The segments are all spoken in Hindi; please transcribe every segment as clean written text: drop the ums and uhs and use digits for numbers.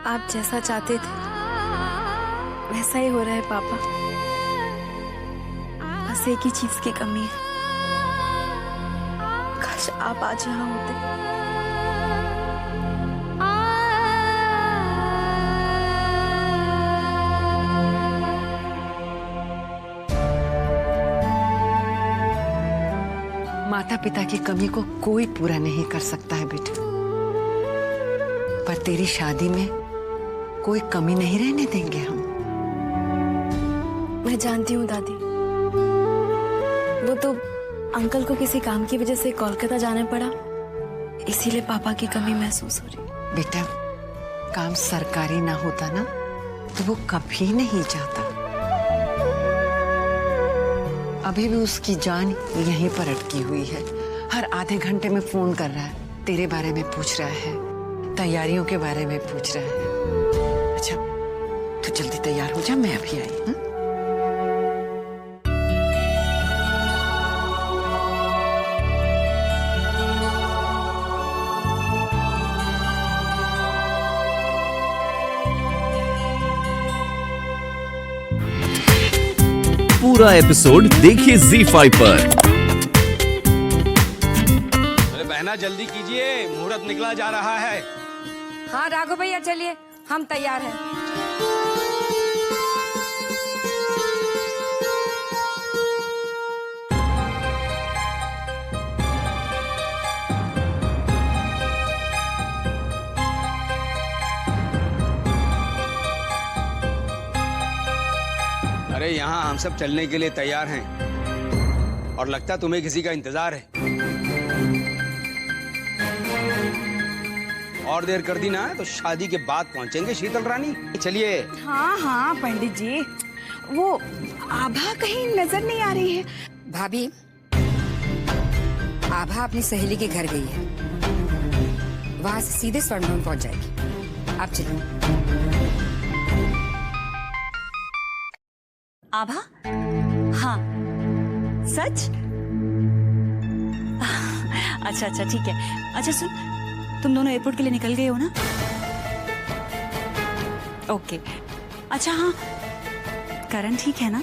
आप जैसा चाहते थे वैसा ही हो रहा है पापा। बस एक ही चीज की कमी है, काश आप आज यहाँ होते। माता पिता की कमी को कोई पूरा नहीं कर सकता है बेटा, पर तेरी शादी में कोई कमी नहीं रहने देंगे हम। मैं जानती हूँ दादी, वो तो अंकल को किसी काम की वजह से कोलकाता जाना पड़ा, इसीलिए पापा की कमी महसूस हो रही। बेटा काम सरकारी ना होता ना तो वो कभी नहीं जाता। अभी भी उसकी जान यहीं पर अटकी हुई है। हर आधे घंटे में फोन कर रहा है, तेरे बारे में पूछ रहा है, तैयारियों के बारे में पूछ रहा है। अच्छा तू जल्दी तैयार हो जा, मैं अभी आई हूँ। पूरा एपिसोड देखिए ZEE5 पर। अरे बहना जल्दी कीजिए, मुहूर्त निकला जा रहा है। हाँ राघव भैया चलिए, हम तैयार हैं। अरे यहाँ हम सब चलने के लिए तैयार हैं और लगता तुम्हें किसी का इंतजार है। और देर कर दी ना तो शादी के बाद पहुंचेंगे शीतल रानी। चलिए। हाँ हाँ पंडित जी, वो आभा कहीं नजर नहीं आ रही है। भाभी, आभा अपनी सहेली के घर गई है, वहां से सीधे स्वर्णभवन पहुंच जाएगी। आप चलिए। आभा? हाँ सच? अच्छा अच्छा ठीक है। अच्छा सुन, तुम दोनों एयरपोर्ट के लिए निकल गए हो ना? ओके। अच्छा हाँ, करण ठीक है ना?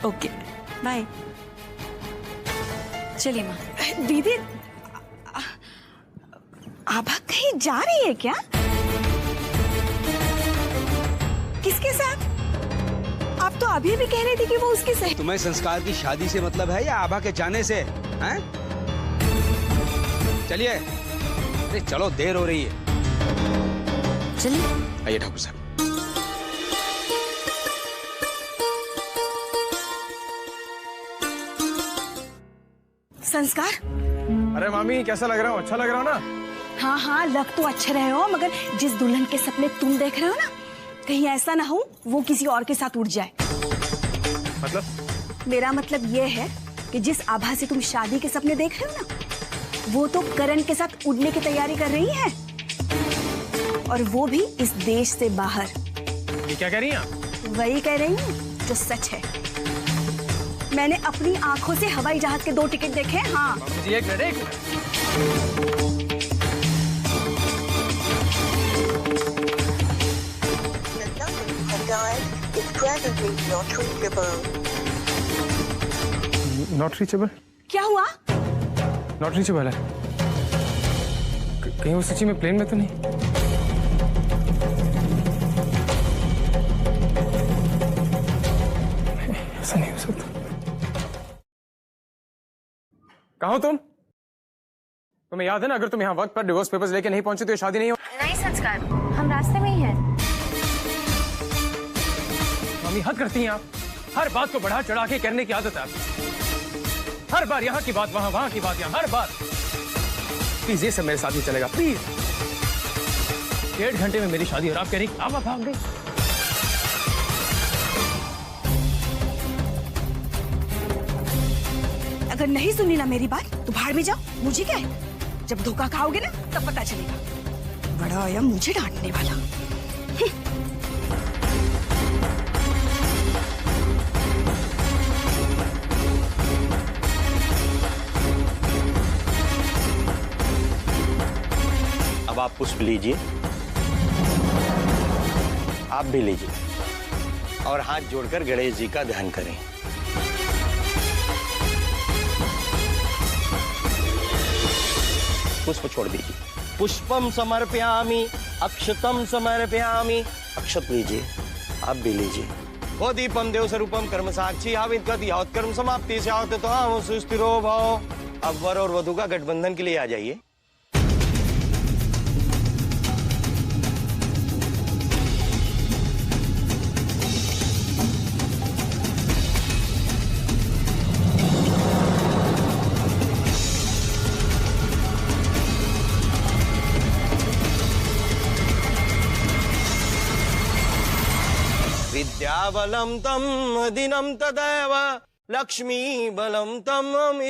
Okay bye. चलिए माँ। दीदी, आभा कहीं जा रही है क्या? किसके साथ? आप तो अभी भी कह रहे थे कि वो उसकी सही। तुम्हें संस्कार की शादी से मतलब है या आभा के जाने से? हैं? चलिए। अरे चलो, देर हो रही है। चलिए। आइए ठाकुर साहब। संस्कार? अरे मामी कैसा लग रहा हूँ? अच्छा लग रहा हूँ ना? हाँ हाँ लग तो अच्छे रहे हो, मगर जिस दुल्हन के सपने तुम देख रहे हो ना, कहीं ऐसा ना हो वो किसी और के साथ उड़ जाए। मतलब? मेरा मतलब ये है कि जिस आभा से तुम शादी के सपने देख रहे हो ना, वो तो करण के साथ उड़ने की तैयारी कर रही है, और वो भी इस देश से बाहर। ये क्या कह रही हैं आप? वही कह रही हूँ जो सच है। मैंने अपनी आंखों से हवाई जहाज के 2 टिकट देखे। हाँ जी, एक मिनट। Not reachable? क्या हुआ? नॉट रीचेबल है। कहीं वो सच्ची में प्लेन में तो नहीं? ऐसा नहीं हो सकता। कहाँ हो तुम? तुम्हें याद है ना, अगर तुम यहाँ वक्त पर डिवोर्स पेपर्स लेके नहीं पहुंचे तो ये शादी नहीं हो। नहीं संस्कार, हम रास्ते में ही हैं। मम्मी हद करती हैं आप। हर बात को बढ़ा चढ़ा के करने की आदत है आपकी। हर बार यहाँ की बात वहाँ, वहाँ की बात यहाँ, हर बार। प्लीज ये सब मेरे साथ ही चलेगा, प्लीज। 1.5 घंटे में मेरी शादी और आप कह रही आप भाग गई। अगर नहीं सुनी ना मेरी बात तो बाहर में जाओ। मुझे क्या है, जब धोखा खाओगे ना तब पता चलेगा। बड़ा आया मुझे डांटने वाला। अब आप पुष्प लीजिए, आप भी लीजिए और हाथ जोड़कर गणेश जी का ध्यान करें। पुष्प छोड़ दीजिए। पुष्पम समर्पयामि, अक्षतम समर्पयामि। अक्षत लीजिए, आप भी लीजिए। वो दीपम देव स्वरूपम कर्म साक्षी आवित गति यावत कर्म समाप्ति से आवत तो हम सुस्थिरो भव। अब वर और वधु का गठबंधन के लिए आ जाइए। विद्याबलं तम दिनं तदैव लक्ष्मी बलं तम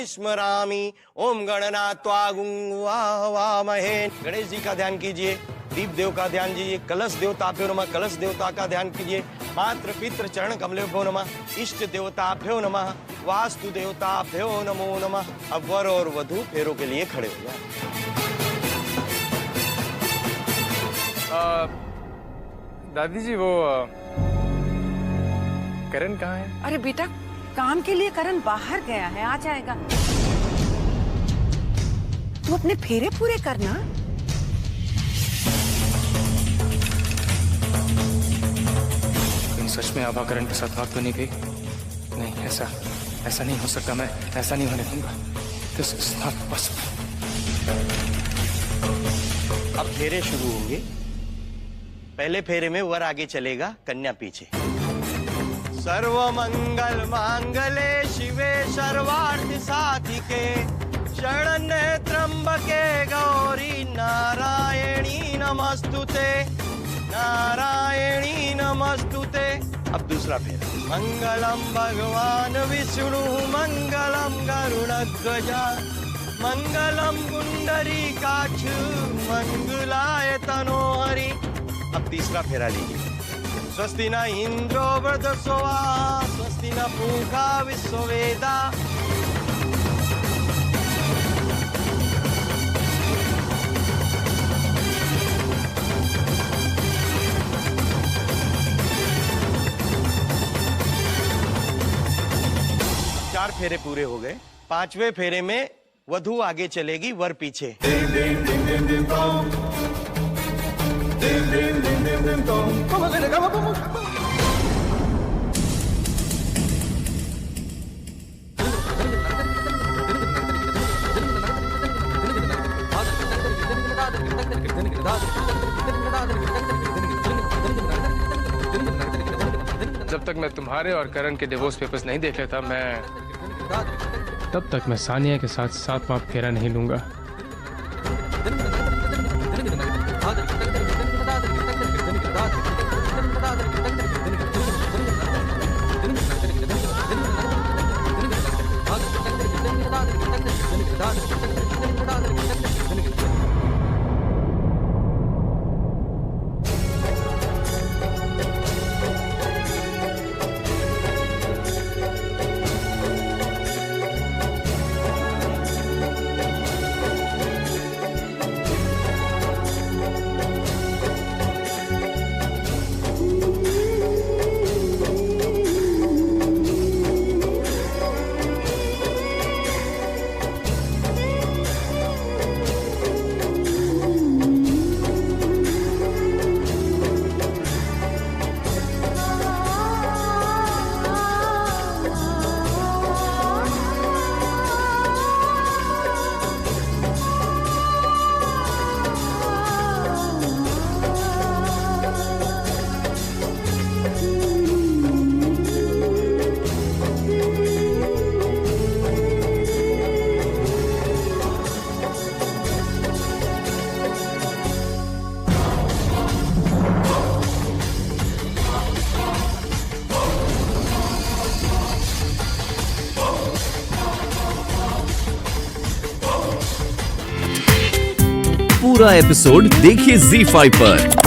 स्मरामि। ओम गणनात्वा गुंवामहे। गणेश जी का ध्यान कीजिए, दीप देव का ध्यान कीजिए, कलश देवताभ्यो नमः, कलश देवता का ध्यान कीजिए, मातृ पितृ चरण कमलेभ्यो नमः, इष्ट देवताभ्यो नमः, वास्तु देवताभ्यो नमो नमः। अब वर और वधु फेरों के लिए खड़े हो जाए। दादी जी वो करण कहाँ है? अरे बेटा, काम के लिए करण बाहर गया है, आ जाएगा। तू अपने फेरे पूरे करना। तुम सच में आभा करण के साथ भाग तो नहीं गई? नहीं, ऐसा नहीं हो सकता। मैं ऐसा नहीं होने दूंगा। This is not possible. अब फेरे शुरू होंगे। पहले फेरे में वर आगे चलेगा, कन्या पीछे। सर्वमंगल मांगले शिवे सर्वार्थ साधिके शरण्ये त्र्यंबके गौरी नारायणी नमस्तुते, नारायणी नमस्तुते। अब दूसरा फेरा। मंगलम भगवान विष्णु मंगलम गरुड़ध्वज मंगलम पुंडरीकाक्ष मंगलाय तनोहरि। अब तीसरा फेरा लीजिए। स्वस्ति न इंद्रो वृद्धस्वा स्वस्ति न पूषा विश्ववेदा। चार फेरे पूरे हो गए। पांचवें फेरे में वधु आगे चलेगी, वर पीछे। जब तक मैं तुम्हारे और करण के डिवोर्स पेपर्स नहीं देख लेता, तब तक मैं सानिया के साथ सातवां फेरा नहीं लूंगा। पूरा एपिसोड देखिए ZEE5 पर।